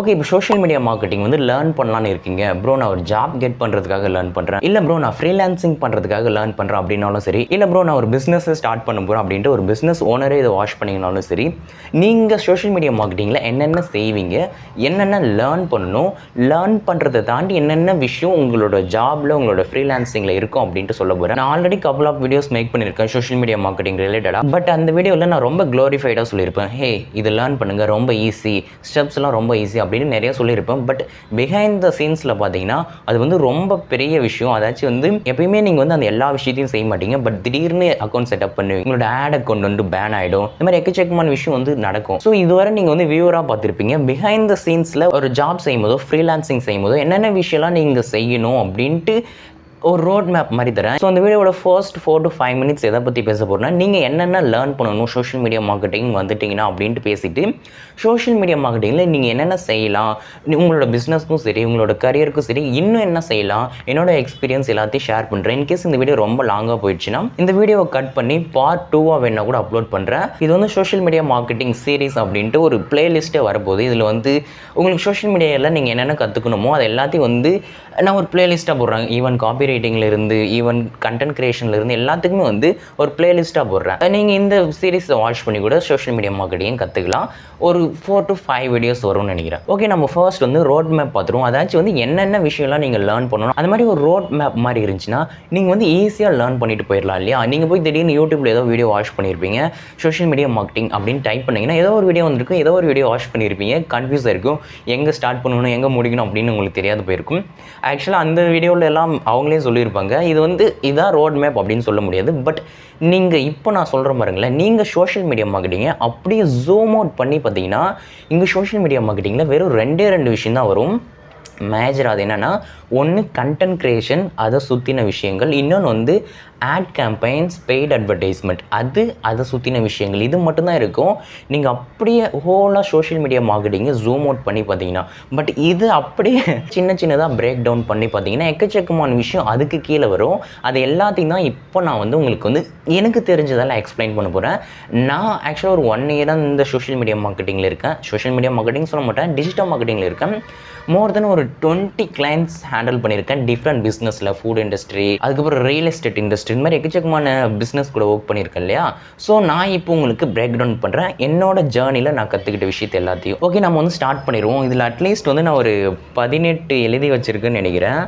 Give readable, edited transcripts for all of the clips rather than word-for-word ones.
Okay, இப்போ social media marketing வந்து learn பண்ணலான்னு இருக்கீங்க. ப்ரோ நான் ஒரு ஜாப் கெட் பண்ணுறதுக்காக லேர்ன் பண்ணுறேன், இல்லை ப்ரோ நான் ஃப்ரீலான்சிங் பண்ணுறதுக்காக லேர்ன் பண்ணுறேன் அப்படின்னாலும் சரி, இல்லை ப்ரோ நான் ஒரு பிஸ்னஸை ஸ்டார்ட் பண்ண போகிறேன் அப்படின்ட்டு ஒரு பிஸ்னஸ் ஓனரே இதை வாஷ் பண்ணிங்கனாலும் சரி, நீங்கள் சோஷியல் மீடியா மார்க்கெட்டிங்கில் என்னென்ன செய்வீங்க, என்னென்ன லேர்ன் பண்ணணும், லேர்ன் பண்ணுறதை தாண்டி என்னென்ன விஷயம் உங்களோட ஜாபில் உங்களோட ஃப்ரீலான்சிங்கில் இருக்கும் அப்படின்ட்டு சொல்ல போகிறேன். நான் already couple of videos make பண்ணியிருக்கேன் சோஷியல் மீடியா மார்க்கெட்டிங் ரிலேட்டடாக. பட் அந்த வீடியோவில் நான் ரொம்ப க்ளோரிஃபைடாக சொல்லியிருப்பேன், ஹே இது லேர்ன் பண்ணுங்கள், ரொம்ப ஈஸி, ஸ்டெப்ஸ்லாம் ரொம்ப ஈஸி அப்படின்னு நிறைய சொல்லியிருப்பேன். பட் பிஹைண்ட் த சீன்ஸில் பார்த்தீங்கன்னா அது வந்து ரொம்ப பெரிய விஷயம். அதாச்சும் வந்து எப்பயுமே நீங்கள் வந்து அந்த எல்லா விஷயத்தையும் செய்ய மாட்டீங்க. பட் திடீர்னு அக்கௌண்ட் செட்டப் பண்ணுவீங்க, உங்களோட ஆட் அக்கௌண்ட் வந்து பேன் ஆகிடும், இந்த மாதிரி எக்கச்சக்கமான விஷயம் வந்து நடக்கும். ஸோ இதுவரை நீங்கள் வந்து வியூவராக பார்த்துருப்பீங்க. பிஹைண்ட் த சீன்ஸில் ஒரு ஜாப் செய்யும் போதோ ஃப்ரீலான்சிங் செய்யும் போதோ என்னென்ன விஷயம்லாம் நீங்கள் செய்யணும் அப்படின்ட்டு ஒரு ரோட் மேப் மாதிரி தரேன். ஸோ அந்த வீடியோட ஃபர்ஸ்ட் 4 to 5 minutes எதை பற்றி பேச போகிறேன்னா, நீங்கள் என்னென்ன லேர்ன் பண்ணணும் சோஷியல் மீடியா மார்க்கெட்டிங் வந்துட்டிங்கன்னா அப்படின்ட்டு பேசிட்டு, சோஷியல் மீடியா மார்க்கெட்டிங்கில் நீங்கள் என்னென்ன செய்யலாம், உங்களோட பிஸ்னஸ்க்கும் சரி உங்களோட கரியருக்கும் சரி இன்னும் என்ன செய்யலாம், என்னோட எக்ஸ்பீரியன்ஸ் எல்லாத்தையும் ஷேர் பண்ணுறேன். இன்கேஸ் இந்த வீடியோ ரொம்ப லாங்காக போயிடுச்சுன்னா இந்த வீடியோவை கட் பண்ணி பார்ட் 2 வேணா கூட அப்லோட் பண்ணுறேன். இது வந்து சோஷியல் மீடியா மார்க்கெட்டிங் சீரிஸ் அப்படின்ட்டு ஒரு பிளேலிஸ்ட்டே வரப்போகுது. இதில் வந்து உங்களுக்கு சோஷியல் மீடியாவில் நீங்கள் என்னென்ன கற்றுக்கணுமோ அது எல்லாத்தையும் வந்து நான் ஒரு பிளேலிஸ்ட்டாக போடுறேன். ஈவன் காப்பி ரைட்டிங்லேருந்து ஈவன் கண்டென்ட் கிரியேஷன்லேருந்து எல்லாத்துக்குமே வந்து ஒரு பிளேலிஸ்ட்டாக போடுறேன். நீங்கள் இந்த சீரிஸை வாட்ச் பண்ணி கூட சோஷியல் மீடியா மார்க்கெட்டிங் கற்றுக்கலாம். ஒரு 4 to 5 வீடியோஸ் வரும்னு நினைக்கிறேன். ஓகே, நம்ம ஃபர்ஸ்ட் வந்து ரோட் மேப் பார்த்துருவோம். அதாச்சும் வந்து என்னென்ன விஷயம்லாம் நீங்கள் லேர்ன் பண்ணணும், அது மாதிரி ஒரு ரோட் மேப் மாதிரி இருந்துச்சுன்னா நீங்கள் வந்து ஈஸியாக லேர்ன் பண்ணிட்டு போயிடலாம் இல்லையா. நீங்கள் போய் திடீர்னு யூடியூப்ல ஏதோ வீடியோ வாட்ச் பண்ணியிருப்பீங்க, சோஷியல் மீடியா மார்க்கெட்டிங் அப்படின்னு டைப் பண்ணிங்கன்னா ஏதோ ஒரு வீடியோ வந்துருக்கும், ஏதோ ஒரு வீடியோ வாட்ச் பண்ணியிருப்பீங்க, கன்ஃபியூஸாக இருக்கும், எங்கே ஸ்டார்ட் பண்ணணும் எங்கே முடிக்கணும் அப்படின்னு உங்களுக்கு தெரியாது போயிருக்கும். ஆக்சுவலாக அந்த வீடியோவில் எல்லாம் அவங்களே சொல்லியிருப்பாங்க, இது வந்து இதான் ரோட் மேப் அப்படின்னு சொல்ல முடியாது. பட் நீங்கள் இப்போ நான் சொல்கிற பாருங்களேன், நீங்கள் சோஷியல் மீடியா மார்க்கெட்டிங்கை அப்படியே ஜூம் அவுட் பண்ணி பார்த்தீங்கன்னா இங்கே சோஷியல் மீடியா மார்க்கெட்டிங்கில் வெறும் 2 விஷயம் தான் வரும் மேஜர். அது என்னென்னா, ஒன்று கண்டென்ட் க்ரியேஷன், அதை சுற்றின விஷயங்கள், இன்னொன்று வந்து ஆட் கேம்பெயின்ஸ், பெய்ட் அட்வர்டைஸ்மெண்ட், அதை சுற்றின விஷயங்கள். இது மட்டும்தான் இருக்கும். நீங்கள் அப்படியே ஹோலாக சோஷியல் மீடியா மார்க்கெட்டிங்கை ஜூம் அவுட் பண்ணி பார்த்தீங்கன்னா, பட் இது அப்படியே சின்னதாக பிரேக் டவுன் பண்ணி பார்த்தீங்கன்னா எக்கச்சக்கமான விஷயம் அதுக்கு கீழே வரும். அது எல்லாத்தையும் தான் இப்போ நான் வந்து உங்களுக்கு வந்து எனக்கு தெரிஞ்சதெல்லாம் எக்ஸ்பிளைன் பண்ண போகிறேன். நான் ஆக்சுவலாக ஒரு 1 year தான் இந்த சோஷியல் மீடியா மார்க்கெட்டிங்கில் இருக்கேன். சோஷியல் மீடியா மார்க்கெட்டிங் சொல்ல மாட்டேன், டிஜிட்டல் மார்க்கெட்டிங்கில் இருக்கேன். மோர் தென் ஒரு 20 clients ஹேண்டில் பண்ணியிருக்கேன். டிஃப்ரெண்ட் பிஸ்னஸில், ஃபுட் இண்டஸ்ட்ரி, அதுக்கப்புறம் ரியல் எஸ்டேட் இண்டஸ்ட்ரி, இந்த மாதிரி எக்கச்சக்கமான பிஸ்னஸ் கூட ஒர்க் பண்ணியிருக்கேன் இல்லையா. ஸோ நான் இப்போ உங்களுக்கு பிரேக் டவுன் பண்ணுறேன் என்னோட ஜேர்னியில் நான் கற்றுக்கிட்ட விஷயத்தை எல்லாத்தையும். ஓகே, நம்ம வந்து ஸ்டார்ட் பண்ணிடுவோம். இதில் அட்லீஸ்ட் வந்து நான் ஒரு 18 எழுதி வச்சுருக்கேன்னு நினைக்கிறேன்.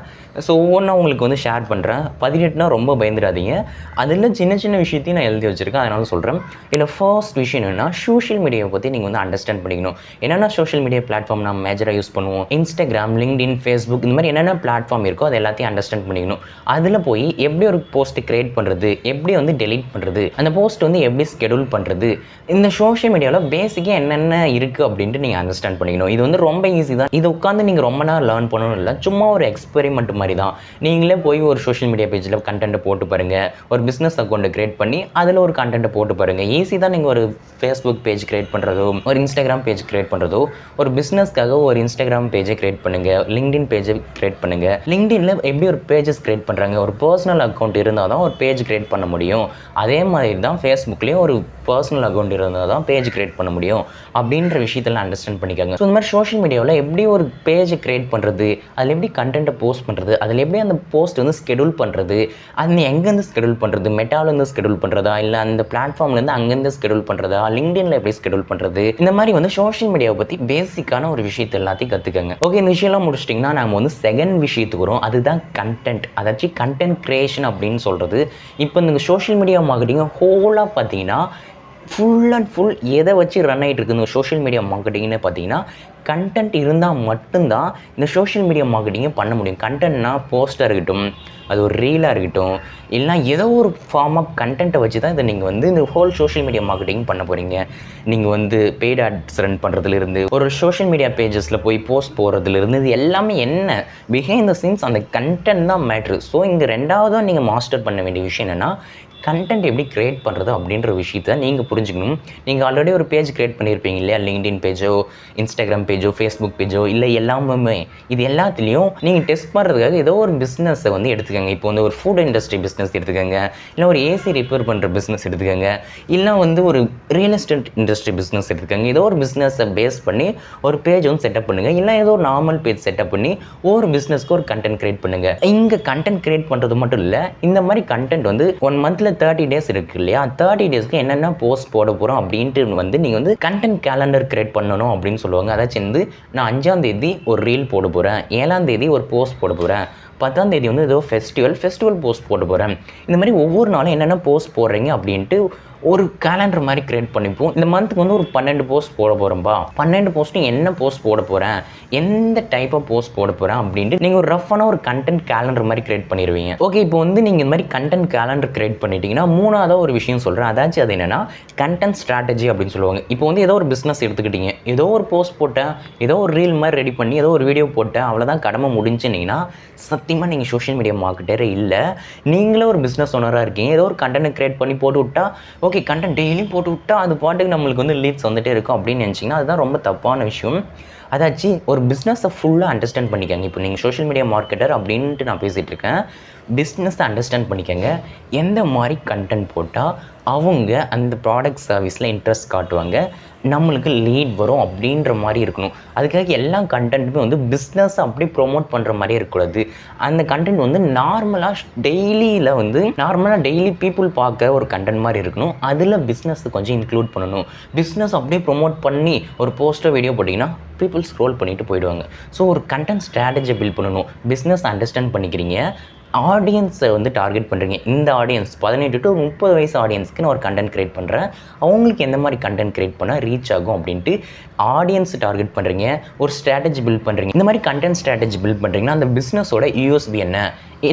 ஸோ ஒவ்வொன்றா உங்களுக்கு வந்து ஷேர் பண்ணுறேன். 18னா ரொம்ப பயந்துடாதீங்க, அதில் சின்ன விஷயத்தையும் நான் எழுதி வச்சுருக்கேன், அதனால சொல்கிறேன். இதில் ஃபர்ஸ்ட் விஷயம் என்னென்னா, சோஷியல் மீடியாவை பற்றி நீங்கள் வந்து அண்டர்ஸ்டாண்ட் பண்ணிக்கணும். என்னென்ன சோஷியல் மீடியா பிளாட்ஃபார்ம் நம்ம மேஜராக யூஸ் பண்ணுவோம், இன்ஸ்டாகிராம், லிங்க்டின், ஃபேஸ்புக், இந்த மாதிரி என்னென்ன பிளாட்ஃபார்ம் இருக்கோ அது எல்லாத்தையும் அண்டர்ஸ்டாண்ட் பண்ணிக்கணும். அதில் போய் எப்படி ஒரு போஸ்ட்டு கிரியேட் பண்ணுறது, எப்படி வந்து டெலீட் பண்ணுறது, அந்த போஸ்ட் வந்து எப்படி ஸ்கெடியூல் பண்ணுறது, இந்த சோஷியல் மீடியாவில் பேசிக்காக என்னென்ன இருக்குது அப்படின்ட்டு நீங்கள் அண்டர்ஸ்டாண்ட் பண்ணிக்கணும். இது வந்து ரொம்ப ஈஸி தான். இது உட்காந்து நீங்கள் ரொம்ப நேரம் லேர்ன் பண்ணணும் இல்லை, சும்மா ஒரு எக்ஸ்பெரிமெண்ட் மாதிரி தான். நீங்களே போய் ஒரு சோஷியல் மீடியா பேஜில் கண்டென்ட்டை போட்டு பாருங்கள், ஒரு பிஸ்னஸ் அக்கௌண்ட்டை கிரியேட் பண்ணி அதில் ஒரு கண்டென்ட்டை போட்டு பாருங்கள். ஈஸி தான். நீங்கள் ஒரு ஃபேஸ்புக் பேஜ் கிரியேட் பண்ணுறதோ, ஒரு இன்ஸ்டாகிராம் பேஜ் கிரியேட் பண்ணுறதோ, ஒரு பிஸ்னஸ்க்காக ஒரு இன்ஸ்டாகிராம் பேஜை கிரியேட் பண்ணுங்கள், லிங்க்டின் பேஜை கிரியேட் பண்ணுங்கள். லிங்க்டின்ல எப்படி ஒரு பேஜஸ் கிரியேட் பண்ணுறாங்க, ஒரு பர்சனல் அக்கௌண்ட் இருந்தால் தான் ஒரு பேஜ் கிரியேட் பண்ண முடியும். அதே மாதிரி தான் ஃபேஸ்புக்லேயும் ஒரு பர்சனல் அக்கௌண்ட் இருந்தால் தான் பேஜ் கிரியேட் பண்ண முடியும் அப்படின்ற விஷயத்தெல்லாம் அண்டர்ஸ்டாண்ட் பண்ணிக்காங்க. ஸோ இந்த மாதிரி சோஷியல் மீடியாவில் எப்படி ஒரு பேஜை கிரியேட் பண்ணுறது, அதில் எப்படி கண்டென்ட்டை போஸ்ட் பண்ணுறது, அதில் எப்படி அந்த போஸ்ட் வந்து ஸ்கெடியூல் பண்ணுறது, அது எங்கேருந்து ஸ்கெடியூல் பண்ணுறது, மெட்டாவிலேருந்து ஸ்கெடியூல் பண்ணுறதா, இல்லை அந்த பிளாட்ஃபார்ம்லேருந்து அங்கேருந்து ஸ்கெடியூல் பண்ணுறதா, லிங்க்டின்ல எப்படி ஸ்கெடியூல் பண்ணுறது, இந்த மாதிரி வந்து சோஷியல் மீடியாவை பற்றி பேசிக்கான ஒரு விஷயத்தை எல்லாத்தையும் கற்றுக்கங்க. ஓகே, இந்த விஷயம்லாம் முடிச்சிட்டிங்கன்னா நம்ம வந்து செகண்ட் விஷயத்துக்கு வரும். அதுதான் கண்டென்ட், அதாச்சும் கண்டென்ட் கிரியேஷன் அப்படின்னு சொல்கிறது. இப்போ இந்த சோஷியல் மீடியா மார்க்கெட்டிங் ஹோலாக பார்த்தீங்கன்னா ஃபுல் அண்ட் ஃபுல் எதை வச்சு ரன் ஆகிட்டு இருக்குது இந்த சோஷியல் மீடியா மார்க்கெட்டிங்னு பார்த்தீங்கன்னா, கண்டென்ட் இருந்தால் மட்டும்தான் இந்த சோஷியல் மீடியா மார்க்கெட்டிங்கை பண்ண முடியும். கண்டென்ட்னா போஸ்ட்டாக இருக்கட்டும், அது ஒரு ரீலாக இருக்கட்டும், இல்லைனா ஏதோ ஒரு ஃபார்ம் ஆஃப் கண்டென்ட்டை வச்சு தான் இதை நீங்கள் வந்து இந்த ஹோல் சோஷியல் மீடியா மார்க்கெட்டிங் பண்ண போகிறீங்க. நீங்கள் வந்து பெய்ட் ஆட்ஸ் ரன் பண்ணுறதுலேருந்து, ஒரு சோஷியல் மீடியா பேஜஸில் போய் போஸ்ட் போகிறதுலேருந்து, இது எல்லாமே என்ன பிஹைண்ட் த சீன்ஸ் அந்த கண்டென்ட் தான் மேட்ரு. ஸோ இங்கே ரெண்டாவதாக நீங்கள் மாஸ்டர் பண்ண வேண்டிய விஷயம் என்னென்னா கண்டென்ட் எப்படி கிரியேட் பண்ணுறது அப்படின்ற விஷயத்தை நீங்கள் புரிஞ்சுக்கணும். நீங்கள் ஆல்ரெடி ஒரு பேஜ் கிரியேட் பண்ணியிருப்பீங்க இல்லையா, லிங்க்டின் பேஜோ, இன்ஸ்டாகிராம் பேஜோ, ஃபேஸ்புக் பேஜோ, இல்லை எல்லாமே இது எல்லாத்துலேயும் நீங்கள் டெஸ்ட் பண்ணுறதுக்காக ஏதோ ஒரு பிஸ்னஸை வந்து எடுத்துக்கோங்க. இப்போ வந்து ஒரு ஃபுட் இண்டஸ்ட்ரி பிஸ்னஸ் எடுத்துக்கோங்க, இல்லை ஒரு ஏசி ரிப்பேர் பண்ணுற பிஸ்னஸ் எடுத்துக்கோங்க, இல்லை வந்து ஒரு ரியல் எஸ்டேட் இண்டஸ்ட்ரி பிஸ்னஸ் எடுத்துக்கோங்க. ஏதோ ஒரு பிஸ்னஸை பேஸ் பண்ணி ஒரு பேஜ் வந்து செட்டப் பண்ணுங்கள். இல்லை ஏதோ ஒரு நார்மல் பேஜ் செட்டப் பண்ணி ஒரு பிஸ்னஸ்க்கு ஒரு கண்டென்ட் கிரியேட் பண்ணுங்கள். இங்கே கண்டென்ட் கிரியேட் பண்ணுறது மட்டும் இல்லை, இந்த மாதிரி கண்டென்ட் வந்து 1 மந்த்தில் 30 டேஸ் இருக்கு இல்லையா, 30 டேஸ்க்கு என்னென்ன போஸ்ட் போட போகிறோம் அப்படின்ட்டு வந்து நீங்கள் வந்து கண்டென்ட் கேலண்டர் கிரியேட் பண்ணணும் அப்படின்னு சொல்லுவாங்க. அதாச்சும் வந்து நான் 5ஆம் தேதி ஒரு ரீல் போட போகிறேன், 7ஆம் தேதி ஒரு போஸ்ட் போட போகிறேன், 10ஆம் தேதி வந்து ஏதோ ஃபெஸ்டிவல் போஸ்ட் போட போகிறேன். இந்த மாதிரி ஒவ்வொரு நாளும் என்னென்ன போஸ்ட் போடுறீங்க அப்படின்ட்டு ஒரு கேலண்டர் மாதிரி கிரியேட் பண்ணிப்போம். இந்த மந்த்துக்கு வந்து ஒரு 12 போஸ்ட் போட போகிறோம்பா, 12 போஸ்ட்டும் என்ன போஸ்ட் போட போகிறேன், எந்த டைப் ஆஃப் போஸ்ட் போட போகிறேன் அப்படின்ட்டு நீங்கள் ஒரு ரஃப்பான ஒரு கண்டென்ட் கேலண்டர் மாதிரி கிரியேட் பண்ணிடுவீங்க. ஓகே, இப்போ வந்து நீங்கள் இந்த மாதிரி கண்டென்ட் கேலண்டர் கிரியேட் பண்ணிட்டீங்கன்னா மூணாவதாக ஒரு விஷயம் சொல்கிறேன். அதாச்சும் அது என்னென்னா கண்டென்ட் ஸ்ட்ராட்டஜி அப்படின்னு சொல்லுவாங்க. இப்போ வந்து ஏதோ ஒரு பிஸ்னஸ் எடுத்துக்கிட்டீங்க, ஏதோ ஒரு போஸ்ட் போட்டேன், ஏதோ ஒரு ரீல் மாதிரி ரெடி பண்ணி ஏதோ ஒரு வீடியோ போட்டேன், அவ்வளோதான் கடமை முடிஞ்சுனீங்கன்னா சத்தியமாக நீங்கள் சோஷியல் மீடியா மார்க்கெட்டரே இல்லை. நீங்களே ஒரு பிஸ்னஸ் ஓனராக இருக்கீங்க, ஏதோ ஒரு கண்டென்ட் கிரியேட் பண்ணி போட்டு விட்டா ஓகே, கண்டென்ட் டெய்லியும் போட்டு விட்டா அது பாட்டுக்கு நம்மளுக்கு வந்து லீட்ஸ் வந்துகிட்டே இருக்கும் அப்படின்னு நினச்சிங்கன்னா அதுதான் ரொம்ப தப்பான விஷயம். அதாச்சு ஒரு பிஸ்னஸை ஃபுல்லாக அண்டர்ஸ்டாண்ட் பண்ணிக்கங்க. இப்போ நீங்கள் சோஷியல் மீடியா மார்க்கெட்டர் அப்படின்ட்டு நான் பேசிகிட்டு இருக்கேன். பிஸ்னஸை அண்டர்ஸ்டாண்ட் பண்ணிக்கங்க. எந்த மாதிரி கண்டென்ட் போட்டால் அவங்க அந்த ப்ராடக்ட் சர்வீஸில் இன்ட்ரெஸ்ட் காட்டுவாங்க, நம்மளுக்கு லீட் வரும் அப்படின்ற மாதிரி இருக்கணும். அதுக்காக எல்லா கண்டென்ட்டுமே வந்து பிஸ்னஸை அப்படியே ப்ரொமோட் பண்ணுற மாதிரியே இருக்கக்கூடாது. அந்த கண்டென்ட் வந்து நார்மலாக டெய்லி பீப்புள் பார்க்க ஒரு கண்டென்ட் மாதிரி இருக்கணும். அதில் பிஸ்னஸை கொஞ்சம் இன்க்ளூட் பண்ணணும். பிஸ்னஸ் அப்படியே ப்ரொமோட் பண்ணி ஒரு போஸ்டர் வீடியோ போட்டிங்கன்னா பீப்புள் ஸ்க்ரோல் பண்ணிட்டு போயிடுவாங்க. ஸோ ஒரு கண்டென்ட் ஸ்ட்ராட்டஜியை பில்ட் பண்ணணும். பிஸ்னஸ் அண்டர்ஸ்டாண்ட் பண்ணிக்கிறீங்க, ஆடியன்ஸை வந்து டார்கெட் பண்ணுறீங்க. இந்த ஆடியன்ஸ் 18 to 30 வயசு ஆடியன்ஸ்க்கு நான் ஒரு கண்டென்ட் கிரியேட் பண்ணுறேன், அவங்களுக்கு எந்த மாதிரி கண்டென்ட் கிரியேட் பண்ணால் ரீச் ஆகும் அப்படின்ட்டு ஆடியன்ஸ் டார்கெட் பண்ணுறீங்க, ஒரு ஸ்ட்ராட்டஜி பில்ட் பண்ணுறீங்க. இந்த மாதிரி கண்டென்ட் ஸ்ட்ராட்டஜி பில்ட் பண்ணுறீங்கன்னா அந்த பிஸ்னஸோட யூஎஸ்பி என்ன.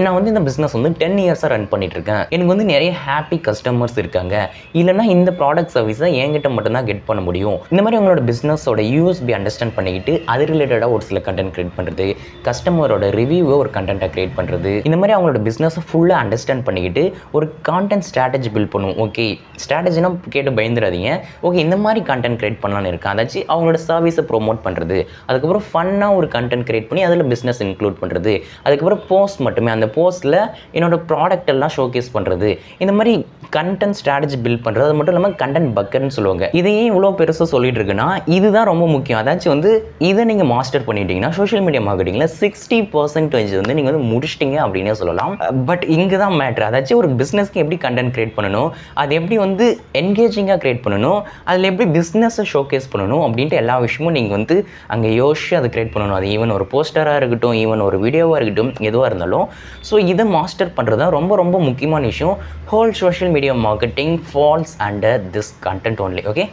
நான் வந்து இந்த பிஸ்னஸ் வந்து 10 இயர்ஸாக ரன் பண்ணிகிட்ருக்கேன், எனக்கு வந்து நிறைய ஹாப்பி கஸ்டமர்ஸ் இருக்காங்க, இல்லைனா இந்த ப்ராடக்ட் சர்வீஸை என்கிட்ட மட்டும்தான் கெட் பண்ண முடியும். இந்த மாதிரி உங்களோட பிஸ்னஸோட யூஎஸ்பி அண்டர்ஸ்டாண்ட் பண்ணிக்கிட்டு அது ரிலேட்டடாக ஒரு சில கண்டென்ட் கிரியேட் பண்ணுறது, கஸ்டமரோட ரிவ்யூவை ஒரு கண்டென்ட்டாக கிரியேட் பண்ணுறது, இந்த மாதிரி அவங்களோட பிஸ்னஸை ஃபுல்லாக அண்டர்ஸ்டாண்ட் பண்ணிக்கிட்டு ஒரு கான்டென்ட் ஸ்ட்ராட்டஜி பில்ட் பண்ணுவோம். ஓகே, ஸ்ட்ராட்டஜினா கேட்டு பயந்துடாதீங்க. ஓகே, இந்த மாதிரி கண்டென்ட் கிரியேட் பண்ணலான்னு இருக்கேன், அதாச்சும் அவங்களோட சர்வீஸை ப்ரொமோட் பண்ணுறது, அதுக்கப்புறம் ஃபன்னாக ஒரு கண்டென்ட் கிரியேட் பண்ணி அதில் பிஸ்னஸ் இன்க்ளூட் பண்ணுறது, அதுக்கப்புறம் போஸ்ட் மட்டுமே அந்த போஸ்ட்டில் என்னோடய ப்ராடக்ட் எல்லாம் ஷோகேஸ் பண்ணுறது, இந்த மாதிரி கண்டென்ட் ஸ்ட்ராட்டஜி பில்ட் பண்ணுறது. அது மட்டும் இல்லாமல் கண்டென்ட் பக்கெட்னு சொல்லுவாங்க. இதையே இவ்வளோ பெருசாக சொல்லிட்டு இருக்குன்னா இதுதான் ரொம்ப முக்கியம். அதாச்சும் வந்து இதை நீங்கள் மாஸ்டர் பண்ணிட்டீங்கன்னா சோஷியல் மீடியா மார்க்கெட்டிங்கில் 60% வந்து நீங்கள் வந்து முடிச்சிட்டிங்க அப்படின்னே சொல்லலாம். பட் இங்கே தான் மேட்ரு. அதாச்சும் ஒரு பிஸ்னஸ்க்கு எப்படி கண்டென்ட் கிரியேட் பண்ணணும், அது எப்படி வந்து என்கேஜிங்காக கிரியேட் பண்ணணும், அதில் எப்படி பிஸ்னஸை ஷோகேஸ் பண்ணணும் அப்படின்ட்டு எல்லா விஷயமும் நீங்கள் வந்து அங்கே யோசிச்சு அதை கிரியேட் பண்ணணும். அது ஈவன் ஒரு போஸ்டராக இருக்கட்டும், ஈவன் ஒரு வீடியோவாக இருக்கட்டும், எதுவாக இருந்தாலும். ஸோ இதை மாஸ்டர் பண்ணுறது தான் ரொம்ப ரொம்ப முக்கியமான விஷயம். Whole social media marketing falls under this content only. Okay,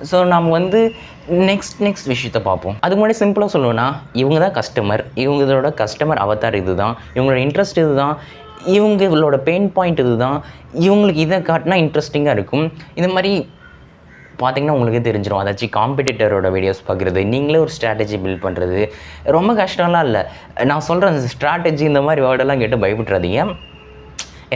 so நம்ம வந்து நெக்ஸ்ட் விஷயத்தை பார்ப்போம். அதுக்கு முன்னாடி சிம்பிளாக சொல்லணும்னா இவங்க தான் கஸ்டமர், இவங்களோட கஸ்டமர் அவதார் இது தான், இவங்களோட இன்ட்ரெஸ்ட் இது தான், இவங்களோட பெயின் பாயிண்ட் இது தான், இவங்களுக்கு இதை காட்டினா இன்ட்ரெஸ்டிங்காக இருக்கும். இந்த மாதிரி பார்த்தீங்கன்னா உங்களுக்கே தெரிஞ்சிடும். அதாச்சும் காம்படிட்டரோட வீடியோஸ் பார்க்குறது, நீங்களே ஒரு ஸ்ட்ராட்டஜி பில்ட் பண்ணுறது ரொம்ப கஷ்டம்லாம் இல்லை. நான் சொல்கிறேன், ஸ்ட்ராட்டஜி இந்த மாதிரி வேர்டெல்லாம் கேட்டு பயப்பட்டுறாதீங்க.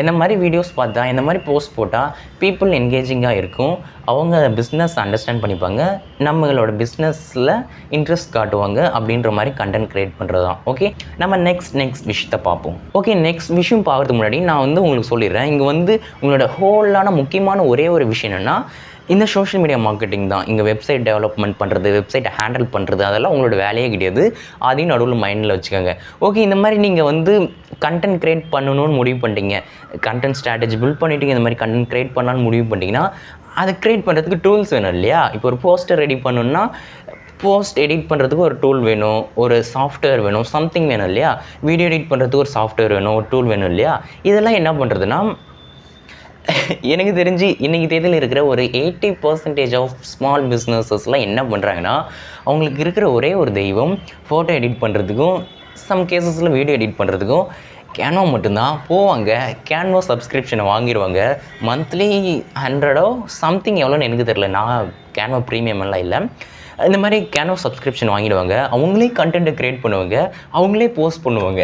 இந்த மாதிரி வீடியோஸ் பார்த்தா, இந்த மாதிரி போஸ்ட் போட்டால் பீப்புள் என்கேஜிங்காக இருக்கும், அவங்க பிஸ்னஸ் அண்டர்ஸ்டாண்ட் பண்ணிப்பாங்க, நம்மளோட பிஸ்னஸில் இன்ட்ரெஸ்ட் காட்டுவாங்க அப்படின்ற மாதிரி கண்டென்ட் க்ரியேட் பண்ணுறது தான். ஓகே, நம்ம நெக்ஸ்ட் விஷயத்தை பார்ப்போம். ஓகே, நெக்ஸ்ட் விஷயம் பார்க்குறதுக்கு முன்னாடி நான் வந்து உங்களுக்கு சொல்லிடுறேன், இங்கே வந்து உங்களோட ஹோலான முக்கியமான ஒரே ஒரு விஷயம் என்னென்னா இந்த சோஷியல் மீடியா மார்க்கெட்டிங் தான். இங்கே வெப்சைட் டெவலப்மெண்ட் பண்ணுறது, வெப்சைட்டை ஹேண்டில் பண்ணுறது, அதெல்லாம் உங்களோட வேலையே கிடையாது. அதையும் நடுவில் மைண்டில் வச்சுக்கோங்க. ஓகே, இந்த மாதிரி நீங்கள் வந்து கண்டென்ட் க்ரியேட் பண்ணணும்னு முடிவு பண்ணிட்டீங்க, கண்டென்ட் ஸ்ட்ராட்டஜி பில்ட் பண்ணிட்டீங்க, இந்த மாதிரி கண்டென்ட் க்ரியேட் பண்ணலான்னு முடிவு பண்ணிட்டீங்கன்னா அதை க்ரியேட் பண்ணுறதுக்கு டூல்ஸ் வேணும் இல்லையா? இப்போ ஒரு போஸ்டர் ரெடி பண்ணணுன்னா போஸ்ட் எடிட் பண்ணுறதுக்கு ஒரு டூல் வேணும், ஒரு சாஃப்ட்வேர் வேணும், சம்திங் வேணும் இல்லையா? வீடியோ எடிட் பண்ணுறதுக்கு ஒரு சாஃப்ட்வேர் வேணும், ஒரு டூல் வேணும் இல்லையா? இதெல்லாம் என்ன பண்ணுறதுன்னா எனக்கு தெரிஞ்சு இன்றைக்கி தேதியில் இருக்கிற ஒரு 80% ஆஃப் ஸ்மால் பிஸ்னஸஸ்லாம் என்ன பண்ணுறாங்கன்னா அவங்களுக்கு இருக்கிற ஒரே ஒரு தெய்வம் ஃபோட்டோ எடிட் பண்ணுறதுக்கும் சம் கேசஸில் வீடியோ எடிட் பண்ணுறதுக்கும் கேன்வா மட்டும்தான். போவாங்க, கேன்வா சப்ஸ்கிரிப்ஷனை வாங்கிடுவாங்க, மந்த்லி 100 சம்திங் எவ்வளோன்னு எனக்கு தெரில, நான் கேன்வா ப்ரீமியம் எல்லாம் இல்லை. இந்த மாதிரி கேன்வா சப்ஸ்கிரிப்ஷன் வாங்கிடுவாங்க, அவங்களே கண்டென்ட்டை க்ரியேட் பண்ணுவாங்க, அவங்களே போஸ்ட் பண்ணுவாங்க.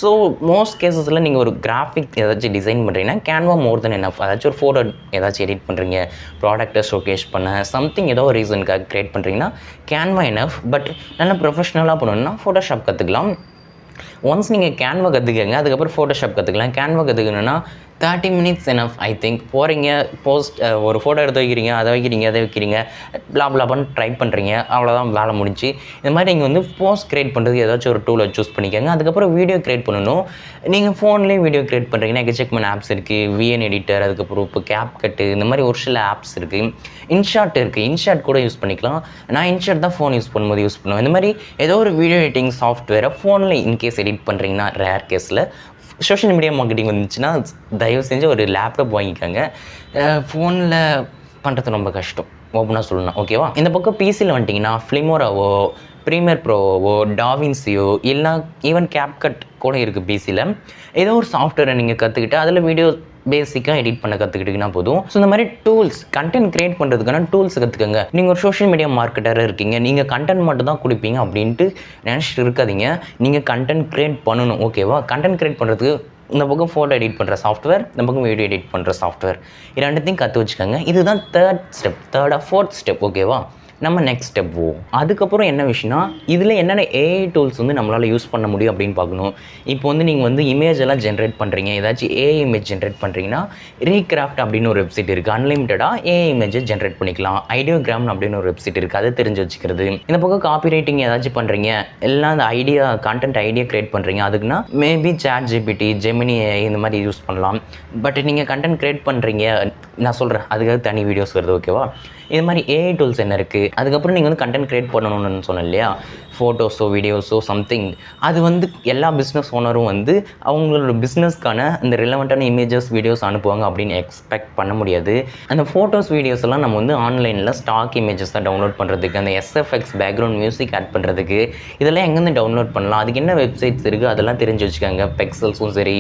ஸோ மோஸ்ட் கேசஸில் நீங்கள் ஒரு கிராஃபிக் ஏதாச்சும் டிசைன் பண்ணுறீங்கன்னா கேன்வா மோர் தென் எனஃப். ஏதாச்சும் ஒரு ஃபோட்டோ ஏதாச்சும் எடிட் பண்ணுறீங்க, ப்ராடக்ட்டை ஷோகேஸ் பண்ண சம்திங் ஏதோ ஒரு ரீசனுக்காக க்ரியேட் பண்ணுறீங்கன்னா கேன்வா எனஃப். பட் நல்லா ப்ரொஃபஷ்னலாக பண்ணணும்னா ஃபோட்டோஷாப் கற்றுக்கலாம். ஒன்ஸ் நீங்கள் கேன்வா கற்றுக்கங்க, அதுக்கப்புறம் ஃபோட்டோஷாப் கற்றுக்கலாம். கேன்வா கற்றுக்கணுன்னா 30 minutes எனஃப் ஐ திங்க். போகிறீங்க, போஸ்ட் ஒரு ஃபோட்டோ எடுத்து வைக்கிறீங்க, அதை வைக்கிறீங்க, பிளாப்லாபான்னு ட்ரை பண்ணுறீங்க, அவ்வளோதான் வேலை முடிஞ்சு. இந்த மாதிரி நீங்கள் வந்து போஸ்ட் க்ரியேட் பண்ணுறதுக்கு ஏதாச்சும் ஒரு டூலை சூஸ் பண்ணிக்கோங்க. அதுக்கப்புறம் வீடியோ க்ரியேட் பண்ணணும். நீங்கள் ஃபோன்லேயே வீடியோ க்ரியேட் பண்ணுறீங்கன்னா எக்கச்சக்கமான ஆப்ஸ் இருக்குது. விஎன் எடிட்டர், அதுக்கப்புறம் இப்போ கேப்கட்டு, இந்த மாதிரி ஒரு சில ஆப்ஸ் இருக்குது. இன்ஷாட் இருக்குது, இன்ஷாட் கூட யூஸ் பண்ணிக்கலாம். நான் இன்ஷாட் தான் ஃபோன் யூஸ் பண்ணும்போது யூஸ் பண்ணுவேன். இந்த மாதிரி ஏதோ ஒரு வீடியோ எடிட்டிங் சாஃப்ட்வேரை ஃபோனில் இன்கேஸ் எடிட் பண்ணுறீங்கன்னா, ரேர் கேஸில் சோஷியல் மீடியா மார்க்கெட்டிங் வந்துச்சுன்னா தயவு செஞ்சு ஒரு லேப்டாப் வாங்கிக்கோங்க. ஃபோனில் பண்ணுறது ரொம்ப கஷ்டம், ஓப்பனாக சொல்லணும். ஓகேவா? இந்த பக்கம் பிசியில் வந்துட்டிங்கன்னா ஃபிலிமோராவோ, ப்ரீமியர் ப்ரோவோ, டாவின்சியோ, இல்லை ஈவன் கேப்கட் கூட இருக்குது பிசியில். ஏதோ ஒரு சாஃப்ட்வேரை நீங்கள் கற்றுக்கிட்டு அதில் வீடியோ பேசிக்காக எடிட் பண்ண கற்றுக்கிட்டிங்கன்னா போதும். ஸோ இந்த மாதிரி டூல்ஸ், கண்டென்ட் க்ரியேட் பண்ணுறதுக்கான டூல்ஸ் கற்றுக்கங்க. நீங்கள் ஒரு சோஷியல் மீடியா மார்க்கெட்டராக இருக்கீங்க, நீங்கள் கண்டென்ட் மட்டும் தான் கொடுப்பீங்க அப்படின்ட்டு நினச்சிட்டு இருக்காதீங்க. நீங்கள் கண்டென்ட் க்ரியேட் பண்ணணும். ஓகேவா? கண்டென்ட் க்ரியேட் பண்ணுறதுக்கு இந்த பக்கம் ஃபோட்டோ எடிட் பண்ணுற சாஃப்ட்வேர், இந்த பக்கம் வீடியோ எடிட் பண்ணுற சாஃப்ட்வேர், இது ரெண்டுத்தையும் கற்று வச்சுக்கோங்க. இதுதான் ஃபோர்த் ஸ்டெப். ஓகேவா? நம்ம நெக்ஸ்ட் ஸ்டெப் போவோம். அதுக்கப்புறம் என்ன விஷயம்னா, இதில் என்னென்ன ஏஐ டூல்ஸ் வந்து நம்மளால் யூஸ் பண்ண முடியும் அப்படின்னு பார்க்கணும். இப்போ வந்து நீங்கள் வந்து இமேஜ் எல்லாம் ஜென்ரேட் பண்ணுறீங்க, ஏதாச்சும் ஏஐ இமேஜ் ஜென்ரேட் பண்ணுறீங்கன்னா ரீக்ராஃப்ட் அப்படின்னு ஒரு வெப்சைட் இருக்குது. அன்லிமிட்டடாக ஏஐ இமேஜை ஜென்ரேட் பண்ணிக்கலாம். ஐடியோகிராம் அப்படின்னு ஒரு வெப்சைட் இருக்குது, அதை தெரிஞ்சு வச்சுக்கிறது. இந்த பக்கம் காப்பி ரைட்டிங் ஏதாச்சும் பண்ணுறீங்க, எல்லாம் அந்த கண்டென்ட் ஐடியா க்ரியேட் பண்ணுறீங்க, அதுக்குன்னா மேபி ChatGPT, ஜெமினி ஏஐ இந்த மாதிரி யூஸ் பண்ணலாம். பட் நீங்கள் கண்டென்ட் க்ரியேட் பண்ணுறீங்க, நான் சொல்கிறேன், அதுக்காக தனி வீடியோஸ் வருது. ஓகேவா? இது மாதிரி ஏஐ டூல்ஸ் என்ன இருக்குது. அதுக்கப்புறம் நீங்கள் வந்து கண்டென்ட் க்ரியேட் பண்ணணும்னு சொன்னேன் இல்லையா, ஃபோட்டோஸோ வீடியோஸோ சம்திங். அது வந்து எல்லா பிஸ்னஸ் ஓனரும் வந்து அவங்களோட பிஸ்னஸ்க்கான இந்த ரிலவெண்ட்டான இமேஜஸ் வீடியோஸ் அனுப்புவாங்க அப்படின்னு எக்ஸ்பெக்ட் பண்ண முடியாது. அந்த ஃபோட்டோஸ் வீடியோஸ் எல்லாம் நம்ம வந்து ஆன்லைனில் ஸ்டாக் இமேஜஸ் தான் டவுன்லோட் பண்ணுறதுக்கு, அந்த SFX பேக்ரவுண்ட் மியூசிக் ஆட் பண்ணுறதுக்கு இதெல்லாம் எங்கேருந்து டவுன்லோட் பண்ணலாம், அதுக்கு என்ன வெப்சைட்ஸ் இருக்குது அதெல்லாம் தெரிஞ்சு வச்சுக்கோங்க. பெக்சல்ஸும் சரி,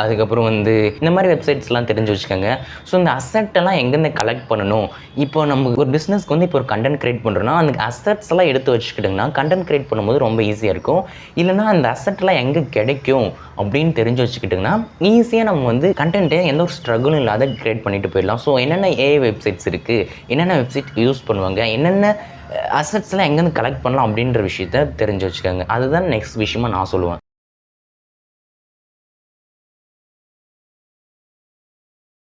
அதுக்கப்புறம் வந்து இந்த மாதிரி வெப்சைட்ஸ்லாம் தெரிஞ்சு வச்சுக்கோங்க. ஸோ இந்த அசெட்டெல்லாம் எங்கேருந்து கலெக்ட் பண்ணணும். இப்போ நம்ம ஒரு பிஸ்னஸ்க்கு வந்து இப்போ ஒரு கண்டென்ட் க்ரியேட் பண்ணுறோன்னா அந்த அசெட்ஸ் எல்லாம் எடுத்து வச்சுக்கிட்டிங்கன்னா கண்டென்ட் க்ரியேட் பண்ணும்போது ரொம்ப ஈஸியாக இருக்கும். இல்லைனா அந்த அசெட்லாம் எங்கே கிடைக்கும் அப்படின்னு தெரிஞ்சு வச்சுக்கிட்டிங்கன்னா ஈஸியாக நம்ம வந்து கண்டென்ட்டை எந்த ஒரு ஸ்ட்ரகிளும் இல்லாத க்ரியேட் பண்ணிட்டு போயிடலாம். ஸோ என்னென்ன ஏஐ வெப்சைட்ஸ் இருக்குது, என்னென்ன வெப்சைட் யூஸ் பண்ணுவாங்க, என்னென்ன அசெட்ஸ்லாம் எங்கேருந்து கலெக்ட் பண்ணலாம் அப்படின்ற விஷயத்த தெரிஞ்சு வச்சுக்கோங்க. அதுதான் நெக்ஸ்ட் விஷயமா நான் சொல்லுவேன்.